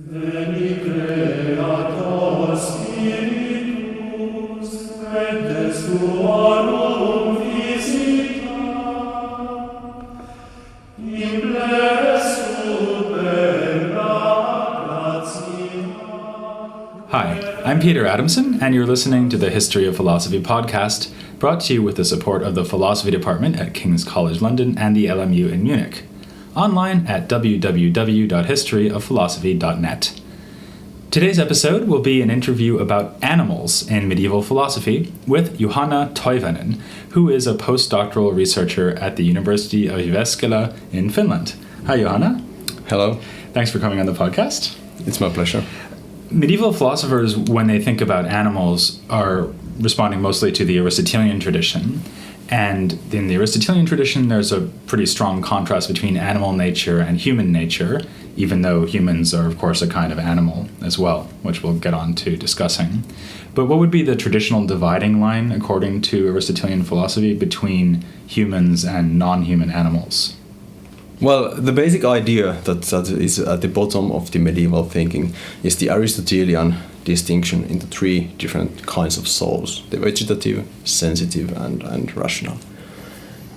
Veni Creator Spiritus, et des tuorum visita, implesut perla gratia. Hi, I'm Peter Adamson, and you're listening to the History of Philosophy podcast, brought to you with the support of the Philosophy Department at King's College London and the LMU in Munich. Online at www.historyofphilosophy.net. Today's episode will be an interview about animals in medieval philosophy with Juhana Toivanen, who is a postdoctoral researcher at the University of Jyväskylä in Finland. Hi, Juhana. Hello. Thanks for coming on the podcast. It's my pleasure. Medieval philosophers, when they think about animals, are responding mostly to the Aristotelian tradition. And in the Aristotelian tradition, there's a pretty strong contrast between animal nature and human nature, even though humans are, of course, a kind of animal as well, which we'll get on to discussing. But what would be the traditional dividing line, according to Aristotelian philosophy, between humans and non-human animals? Well, the basic idea that is at the bottom of the medieval thinking is the Aristotelian distinction into three different kinds of souls: the vegetative, sensitive, and rational.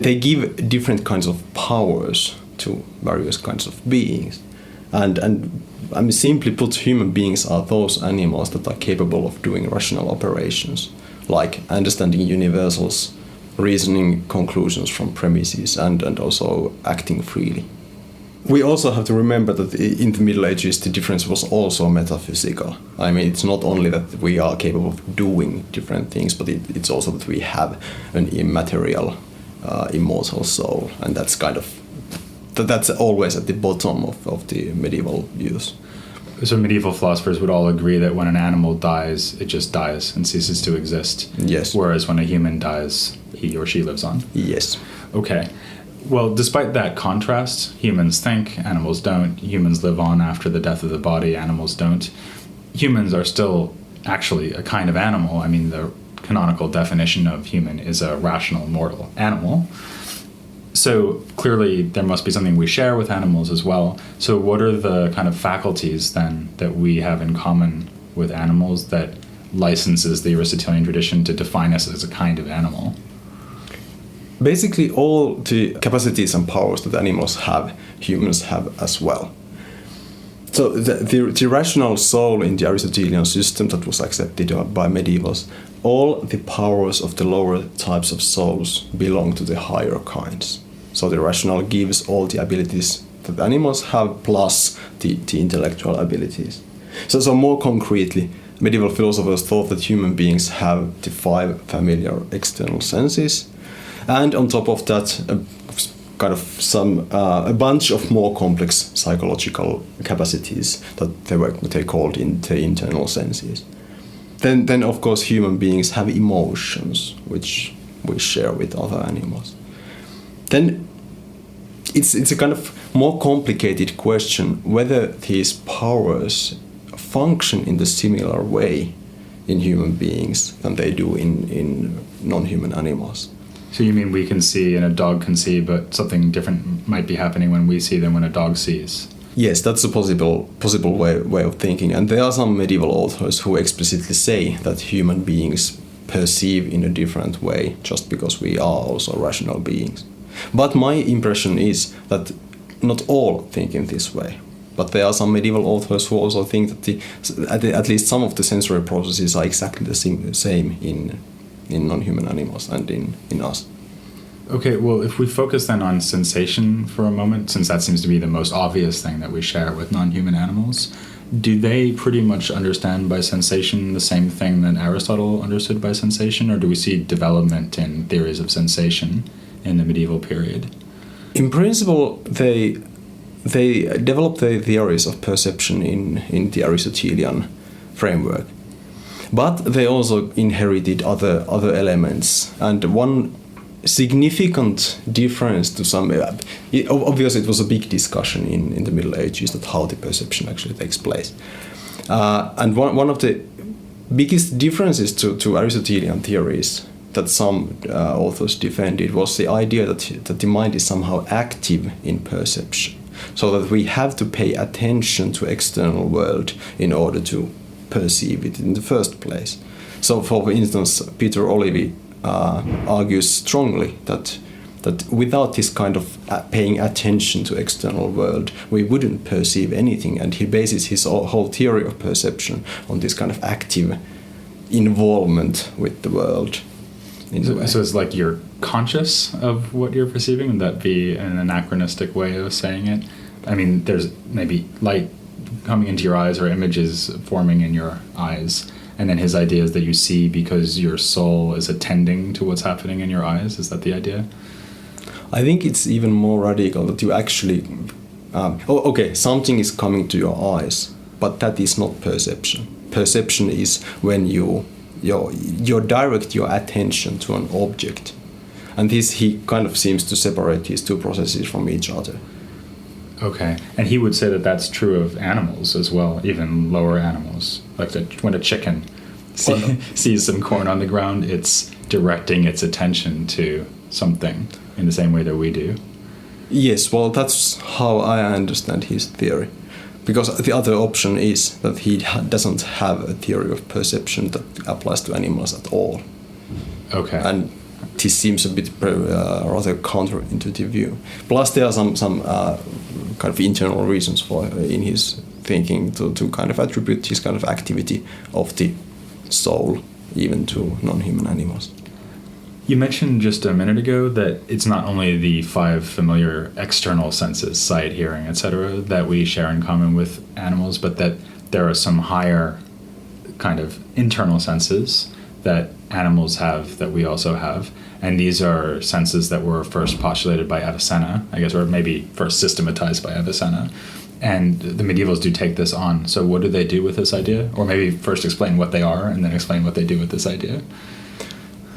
They give different kinds of powers to various kinds of beings. And I mean, simply put, human beings are those animals that are capable of doing rational operations, like understanding universals, reasoning conclusions from premises, and also acting freely. We also have to remember that in the Middle Ages the difference was also metaphysical. I mean, it's not only that we are capable of doing different things, but it's also that we have an immaterial, immortal soul, and that's always at the bottom of the medieval views. So medieval philosophers would all agree that when an animal dies, it just dies and ceases to exist. Yes. Whereas when a human dies, he or she lives on. Yes. Okay. Well, despite that contrast, humans think, animals don't. Humans live on after the death of the body, animals don't. Humans are still actually a kind of animal. I mean, the canonical definition of human is a rational, mortal animal. So clearly there must be something we share with animals as well. So what are the kind of faculties then that we have in common with animals that licenses the Aristotelian tradition to define us as a kind of animal? Basically, all the capacities and powers that animals have, humans have as well. So the rational soul in the Aristotelian system that was accepted by medievals, all the powers of the lower types of souls belong to the higher kinds. So the rational gives all the abilities that animals have plus the intellectual abilities. So more concretely, medieval philosophers thought that human beings have the five familiar external senses, and on top of that, a bunch of more complex psychological capacities that they called the internal senses. Then of course human beings have emotions, which we share with other animals. Then it's a kind of more complicated question whether these powers function in the similar way in human beings than they do in non-human animals. So you mean we can see and a dog can see, but something different might be happening when we see than when a dog sees? Yes, that's a possible way of thinking. And there are some medieval authors who explicitly say that human beings perceive in a different way just because we are also rational beings. But my impression is that not all think in this way. But there are some medieval authors who also think that at least some of the sensory processes are exactly the same in non-human animals and in us. Okay, well, if we focus then on sensation for a moment, since that seems to be the most obvious thing that we share with non-human animals, do they pretty much understand by sensation the same thing that Aristotle understood by sensation, or do we see development in theories of sensation in the medieval period? In principle, they developed the theories of perception in the Aristotelian framework. But they also inherited other elements, and one significant difference to some... Obviously it was a big discussion in the Middle Ages that how the perception actually takes place. And one of the biggest differences to Aristotelian theories that some authors defended was the idea that the mind is somehow active in perception. so that we have to pay attention to external world in order to perceive it in the first place. So, for instance, Peter Olivi argues strongly that without this kind of paying attention to external world, we wouldn't perceive anything, and he bases his whole theory of perception on this kind of active involvement with the world. So it's like you're conscious of what you're perceiving. Would that be an anachronistic way of saying it? I mean, there's maybe light coming into your eyes or images forming in your eyes, and then his idea is that you see because your soul is attending to what's happening in your eyes. Is that the idea? I think it's even more radical that you actually something is coming to your eyes, but that is not perception. Perception is when you direct your attention to an object, and this he kind of seems to separate these two processes from each other. Okay, and he would say that that's true of animals as well, even lower animals. Like when a chicken sees some corn on the ground, it's directing its attention to something in the same way that we do. Yes, well, that's how I understand his theory. Because the other option is that he doesn't have a theory of perception that applies to animals at all. Okay. And this seems a bit rather counterintuitive view. Plus, there are some kind of internal reasons for in his thinking to kind of attribute this kind of activity of the soul even to non-human animals. You mentioned just a minute ago that it's not only the 5 familiar external senses, sight, hearing, etc., that we share in common with animals, but that there are some higher kind of internal senses that animals have that we also have. And these are senses that were first postulated by Avicenna, I guess, or maybe first systematized by Avicenna. And the medievals do take this on. So what do they do with this idea? Or maybe first explain what they are and then explain what they do with this idea.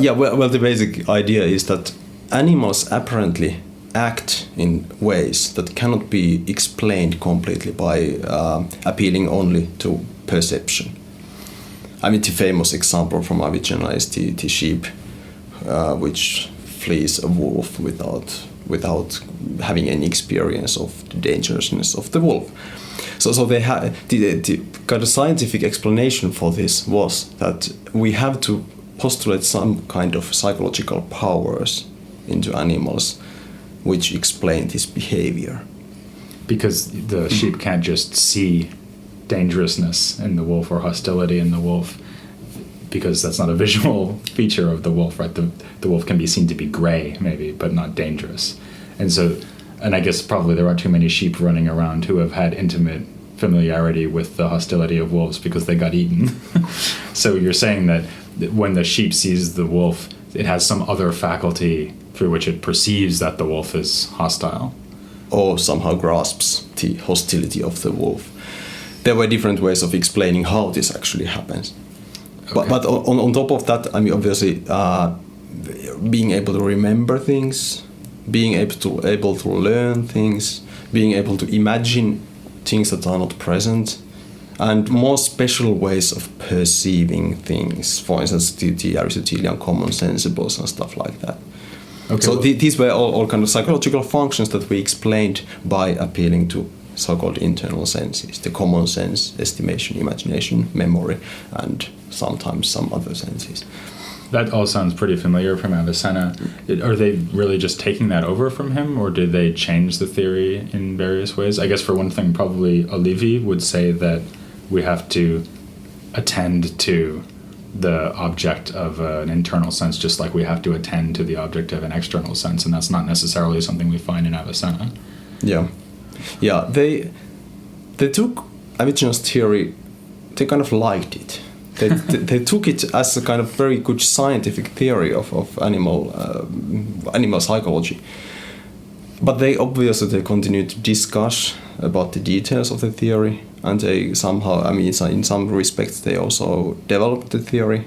Yeah, well, the basic idea is that animals apparently act in ways that cannot be explained completely by appealing only to perception. I mean, the famous example from Avicenna is the sheep, which flees a wolf without having any experience of the dangerousness of the wolf. So they the kind of scientific explanation for this was that we have to postulate some kind of psychological powers into animals which explain this behavior. Because the sheep can't just see dangerousness in the wolf or hostility in the wolf, because that's not a visual feature of the wolf, right? The wolf can be seen to be gray, maybe, but not dangerous. And I guess probably there aren't too many sheep running around who have had intimate familiarity with the hostility of wolves because they got eaten. So you're saying that when the sheep sees the wolf, it has some other faculty through which it perceives that the wolf is hostile. Or somehow grasps the hostility of the wolf. There were different ways of explaining how this actually happens. Okay. But on top of that, I mean, obviously, being able to remember things, being able to learn things, being able to imagine things that are not present, and more special ways of perceiving things. For instance, the Aristotelian common sensibles and stuff like that. Okay. So these were all kind of psychological functions that we explained by appealing to so-called internal senses, the common sense, estimation, imagination, memory, and sometimes some other senses. That all sounds pretty familiar from Avicenna. Are they really just taking that over from him, or did they change the theory in various ways? I guess for one thing, probably Olivi would say that we have to attend to the object of an internal sense just like we have to attend to the object of an external sense, and that's not necessarily something we find in Avicenna. Yeah, they took Avicenna's theory, they kind of liked it. They took it as a kind of very good scientific theory of animal psychology. But they continued to discuss about the details of the theory, and they somehow, I mean, in some respects, they also developed the theory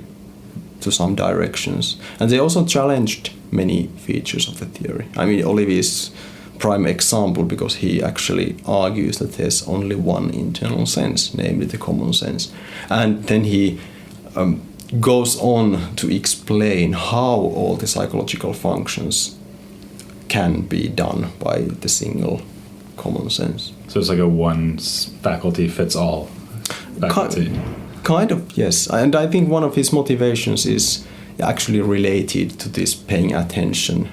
to some directions. And they also challenged many features of the theory. I mean, Olivi's prime example, because he actually argues that there's only one internal sense, namely the common sense. And then he goes on to explain how all the psychological functions can be done by the single common sense. So it's like a one faculty fits all faculty. Kind of, yes. And I think one of his motivations is actually related to this paying attention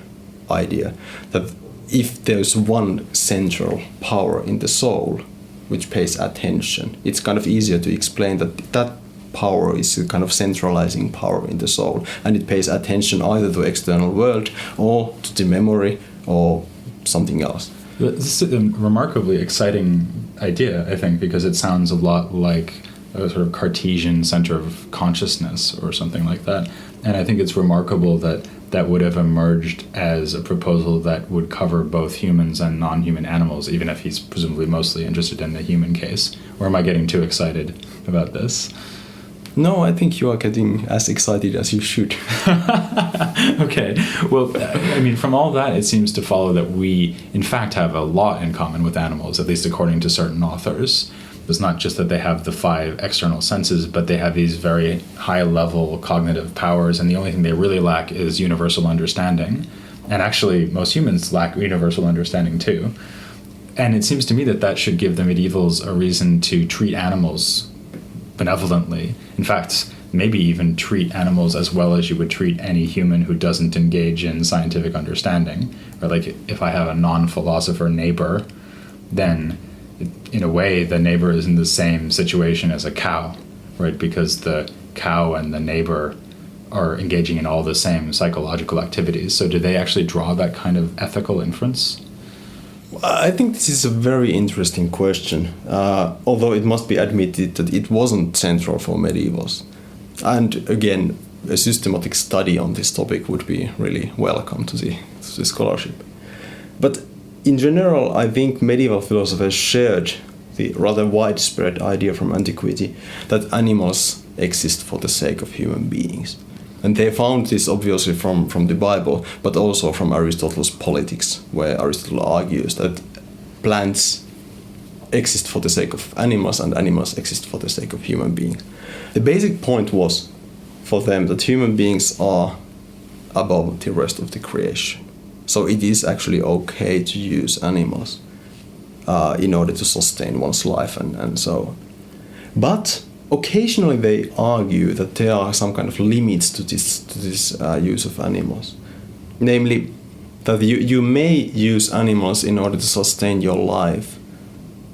idea, that if there's one central power in the soul which pays attention, it's kind of easier to explain that power is a kind of centralizing power in the soul, and it pays attention either to external world or to the memory or something else. This is a remarkably exciting idea, I think, because it sounds a lot like a sort of Cartesian center of consciousness or something like that. And I think it's remarkable that that would have emerged as a proposal that would cover both humans and non-human animals, even if he's presumably mostly interested in the human case. Or am I getting too excited about this? No, I think you are getting as excited as you should. Okay. Well, I mean, from all that, it seems to follow that we, in fact, have a lot in common with animals, at least according to certain authors. It's not just that they have the 5 external senses, but they have these very high-level cognitive powers, and the only thing they really lack is universal understanding. And actually, most humans lack universal understanding too. And it seems to me that that should give the medievals a reason to treat animals benevolently. In fact, maybe even treat animals as well as you would treat any human who doesn't engage in scientific understanding. Or like, if I have a non-philosopher neighbor, then in a way the neighbor is in the same situation as a cow, right? Because the cow and the neighbor are engaging in all the same psychological activities. So do they actually draw that kind of ethical inference? I think this is a very interesting question, although it must be admitted that it wasn't central for medievals. And again, a systematic study on this topic would be really welcome to the scholarship. But in general, I think medieval philosophers shared the rather widespread idea from antiquity that animals exist for the sake of human beings. And they found this obviously from the Bible, but also from Aristotle's Politics, where Aristotle argues that plants exist for the sake of animals and animals exist for the sake of human beings. The basic point was for them that human beings are above the rest of the creation. So it is actually okay to use animals in order to sustain one's life and so on. But occasionally they argue that there are some kind of limits to this use of animals. Namely, that you may use animals in order to sustain your life,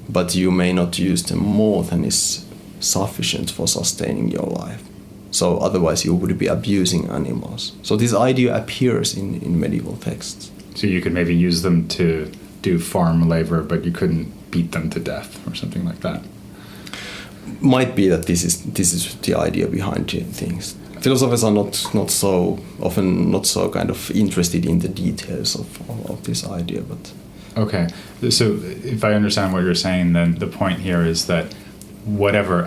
but you may not use them more than is sufficient for sustaining your life. So otherwise you would be abusing animals. So this idea appears in medieval texts. So you could maybe use them to do farm labor, but you couldn't beat them to death or something like that. Might be that this is the idea behind things. Philosophers are not so kind of interested in the details of this idea, but okay. So if I understand what you're saying, then the point here is that whatever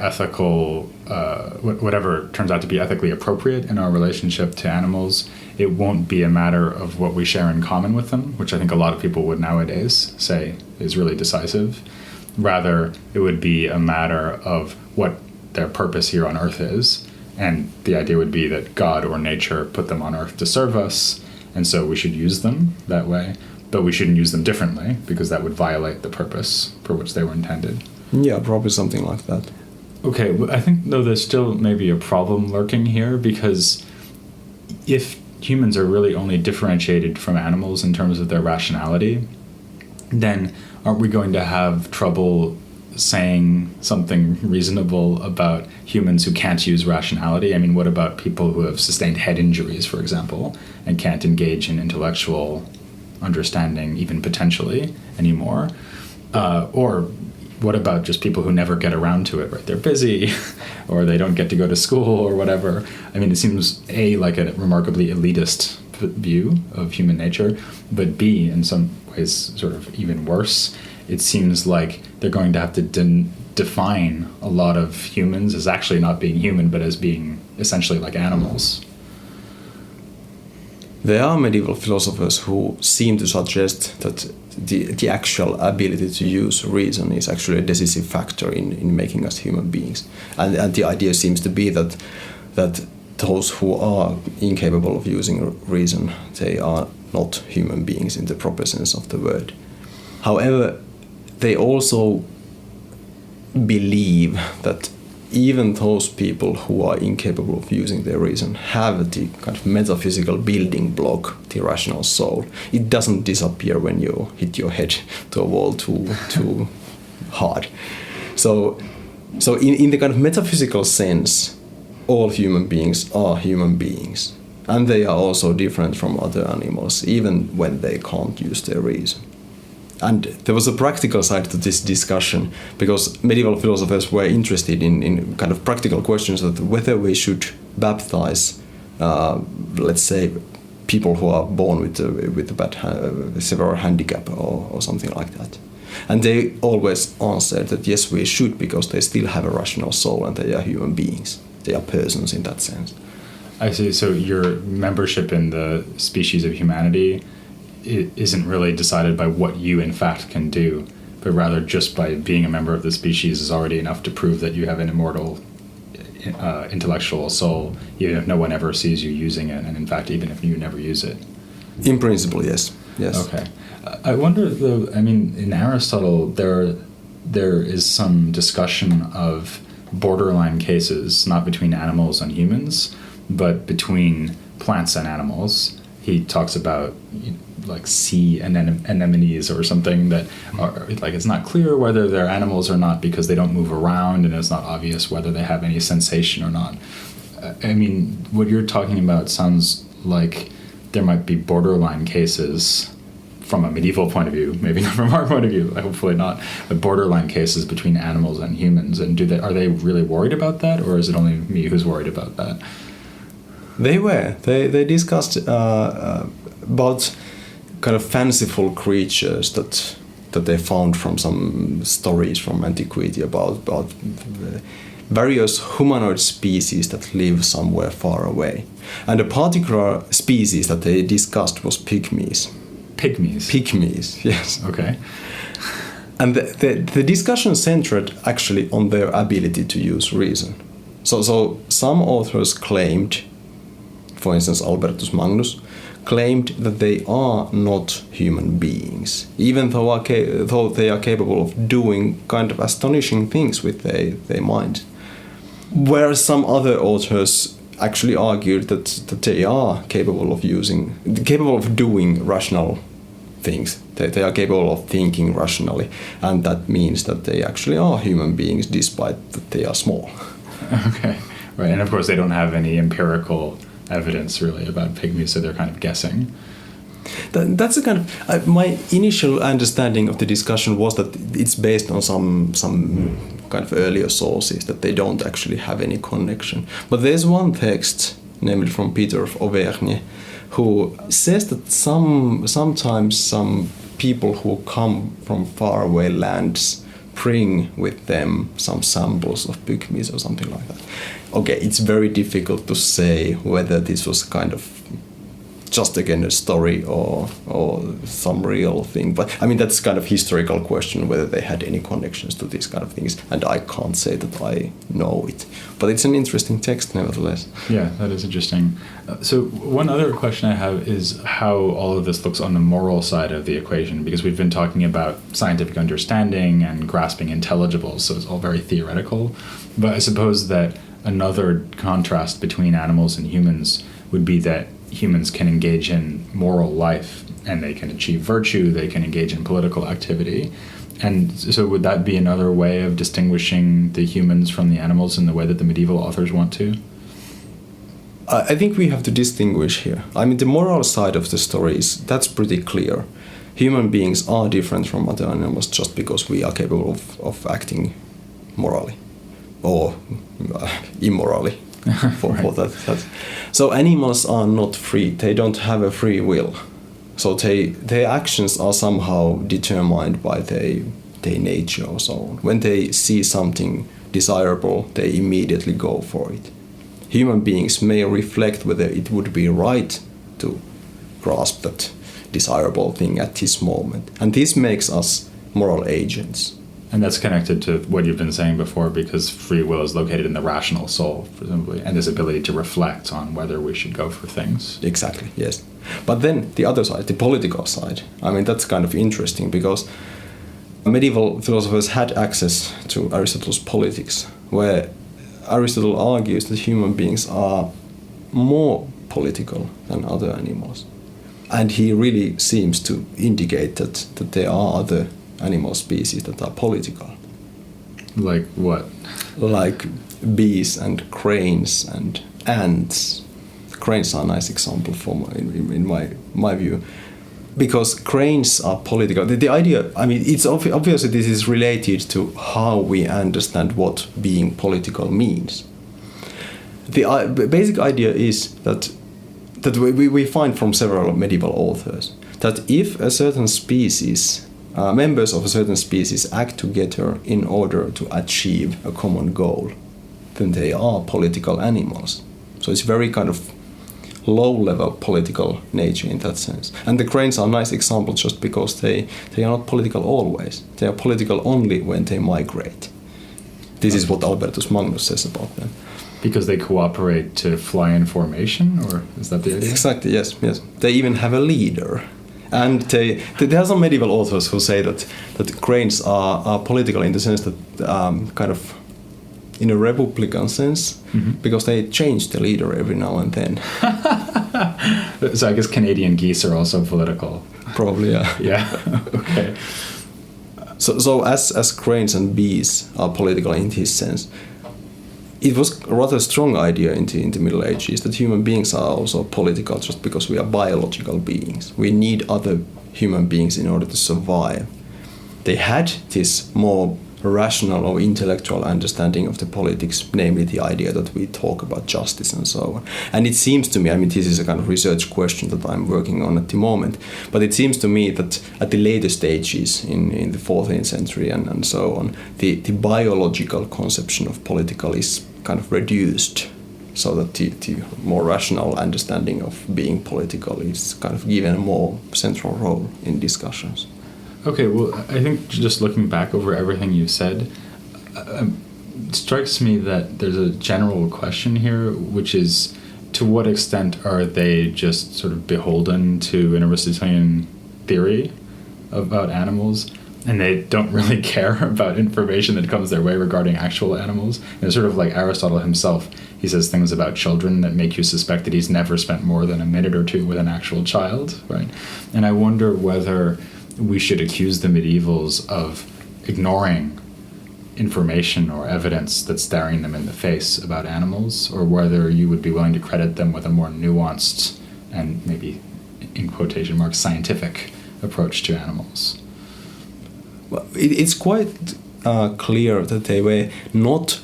turns out to be ethically appropriate in our relationship to animals, it won't be a matter of what we share in common with them, which I think a lot of people would nowadays say is really decisive. Rather, it would be a matter of what their purpose here on earth is. And the idea would be that God or nature put them on earth to serve us, and so we should use them that way. But we shouldn't use them differently, because that would violate the purpose for which they were intended. Yeah, probably something like that. Okay, I think, though, there's still maybe a problem lurking here, because if humans are really only differentiated from animals in terms of their rationality, then aren't we going to have trouble saying something reasonable about humans who can't use rationality? I mean, what about people who have sustained head injuries, for example, and can't engage in intellectual understanding, even potentially, anymore? Or what about just people who never get around to it, right? They're busy, or they don't get to go to school, or whatever. I mean, it seems, A, like a remarkably elitist view of human nature, but B, in some ways, sort of even worse. It seems like they're going to have to define a lot of humans as actually not being human, but as being essentially like animals. There are medieval philosophers who seem to suggest that the actual ability to use reason is actually a decisive factor in making us human beings. And the idea seems to be that those who are incapable of using reason, they are not human beings in the proper sense of the word. However, they also believe that even those people who are incapable of using their reason have the kind of metaphysical building block, the rational soul. It doesn't disappear when you hit your head to a wall too hard. So in the kind of metaphysical sense, all human beings are human beings. And they are also different from other animals, even when they can't use their reason. And there was a practical side to this discussion, because medieval philosophers were interested in kind of practical questions of whether we should baptize, let's say, people who are born with a bad severe handicap or something like that. And they always answered that yes, we should, because they still have a rational soul and they are human beings. They are persons in that sense. I see. So your membership in the species of humanity isn't really decided by what you in fact can do, but rather just by being a member of the species is already enough to prove that you have an immortal intellectual soul, even if no one ever sees you using it, and in fact even if you never use it. In principle, yes. Okay. I wonder though, I mean, in Aristotle there is some discussion of borderline cases, not between animals and humans, but between plants and animals. He talks about like sea anemones or something that are like, it's not clear whether they're animals or not because they don't move around, and it's not obvious whether they have any sensation or not. I mean, what you're talking about sounds like there might be borderline cases from a medieval point of view, maybe not from our point of view, hopefully not, but borderline cases between animals and humans. And are they really worried about that, or is it only me who's worried about that? They discussed about kind of fanciful creatures that they found from some stories from antiquity about various humanoid species that live somewhere far away. And a particular species that they discussed was pygmies. Pygmies, yes. Okay. And the discussion centered actually on their ability to use reason. So some authors claimed, for instance Albertus Magnus, claimed that they are not human beings, even though they are capable of doing kind of astonishing things with their mind. Whereas some other authors actually argued that they are capable of doing rational things. They are capable of thinking rationally, and that means that they actually are human beings despite that they are small. Okay, right. And of course they don't have any empirical evidence really about pygmies, so they're kind of guessing. That's a kind of my initial understanding of the discussion was that it's based on some kind of earlier sources, that they don't actually have any connection. But there's one text, namely from Peter of Auvergne, who says that sometimes some people who come from faraway lands bring with them some samples of pygmies or something like that. Okay, it's very difficult to say whether this was kind of just again a story or some real thing, but I mean that's kind of historical question whether they had any connections to these kind of things, and I can't say that I know it, but it's an interesting text nevertheless. Yeah, that is interesting. So one other question I have is how all of this looks on the moral side of the equation, because we've been talking about scientific understanding and grasping intelligibles, so it's all very theoretical, but I suppose that another contrast between animals and humans would be that humans can engage in moral life and they can achieve virtue, they can engage in political activity. And so would that be another way of distinguishing the humans from the animals in the way that the medieval authors want to? I think we have to distinguish here. I mean, the moral side of the story that's pretty clear. Human beings are different from other animals just because we are capable of acting morally or immorally. For that. So animals are not free. They don't have a free will. So their actions are somehow determined by their nature or so on. When they see something desirable, they immediately go for it. Human beings may reflect whether it would be right to grasp that desirable thing at this moment. And this makes us moral agents. And that's connected to what you've been saying before, because free will is located in the rational soul, presumably, and this ability to reflect on whether we should go for things. Exactly, yes. But then the other side, the political side, I mean, that's kind of interesting because medieval philosophers had access to Aristotle's Politics, where Aristotle argues that human beings are more political than other animals. And he really seems to indicate that there are other animal species that are political. Like what? Like bees and cranes and ants. Cranes are a nice example in my view. Because cranes are political. The idea, I mean, it's obviously this is related to how we understand what being political means. The basic idea is that we find from several medieval authors that if a certain species, members of a certain species act together in order to achieve a common goal, then they are political animals. So it's very kind of low-level political nature in that sense. And the cranes are a nice example just because they are not political always. They are political only when they migrate. This is what Albertus Magnus says about them. Because they cooperate to fly in formation, or is that the idea? Exactly, yes. They even have a leader. And there are some medieval authors who say that cranes are political in the sense that kind of in a republican sense, because they change the leader every now and then. So I guess Canadian geese are also political. Probably, yeah. Yeah, okay. So as cranes and bees are political in this sense, it was a rather strong idea in the Middle Ages that human beings are also political just because we are biological beings. We need other human beings in order to survive. They had this more rational or intellectual understanding of the politics, namely the idea that we talk about justice and so on. And it seems to me, I mean, this is a kind of research question that I'm working on at the moment, but it seems to me that at the later stages in the 14th century and so on, the biological conception of political is kind of reduced, so that the more rational understanding of being political is kind of given a more central role in discussions. Okay, well, I think just looking back over everything you said, it strikes me that there's a general question here, which is, to what extent are they just sort of beholden to an Aristotelian theory about animals, and they don't really care about information that comes their way regarding actual animals? And it's sort of like Aristotle himself. He says things about children that make you suspect that he's never spent more than a minute or two with an actual child, right? And I wonder whether we should accuse the medievals of ignoring information or evidence that's staring them in the face about animals, or whether you would be willing to credit them with a more nuanced and maybe, in quotation marks, scientific approach to animals. Well, it's quite clear that they were not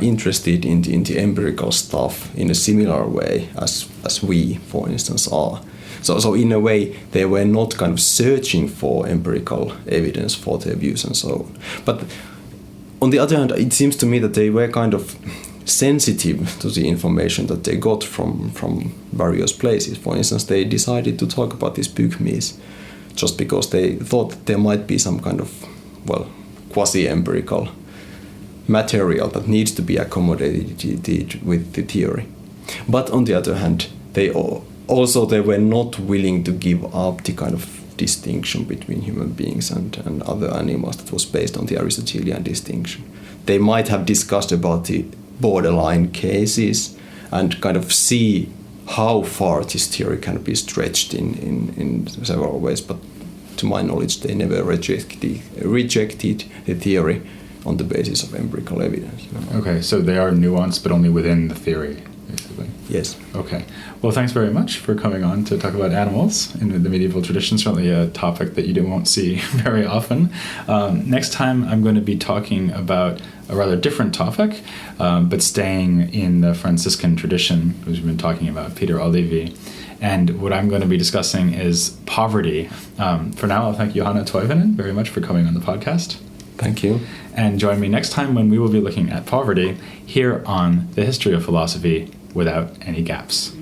interested in the empirical stuff in a similar way as we, for instance, are. So in a way, they were not kind of searching for empirical evidence for their views and so on. But on the other hand, it seems to me that they were kind of sensitive to the information that they got from various places. For instance, they decided to talk about these pygmies just because they thought that there might be some kind of, well, quasi-empirical material that needs to be accommodated with the theory. But on the other hand, they were not willing to give up the kind of distinction between human beings and other animals that was based on the Aristotelian distinction. They might have discussed about the borderline cases and kind of see how far this theory can be stretched in several ways, but to my knowledge they never rejected the theory on the basis of empirical evidence. Okay, so they are nuanced, but only within the theory, basically. Yes. Okay. Well, thanks very much for coming on to talk about animals in the medieval tradition. Certainly a topic that you won't see very often. Next time I'm going to be talking about a rather different topic, but staying in the Franciscan tradition, which we've been talking about, Peter Olivi. And what I'm going to be discussing is poverty. For now, I'll thank Juhana Toivanen very much for coming on the podcast. Thank you. And join me next time when we will be looking at poverty here on The History of Philosophy Without Any Gaps.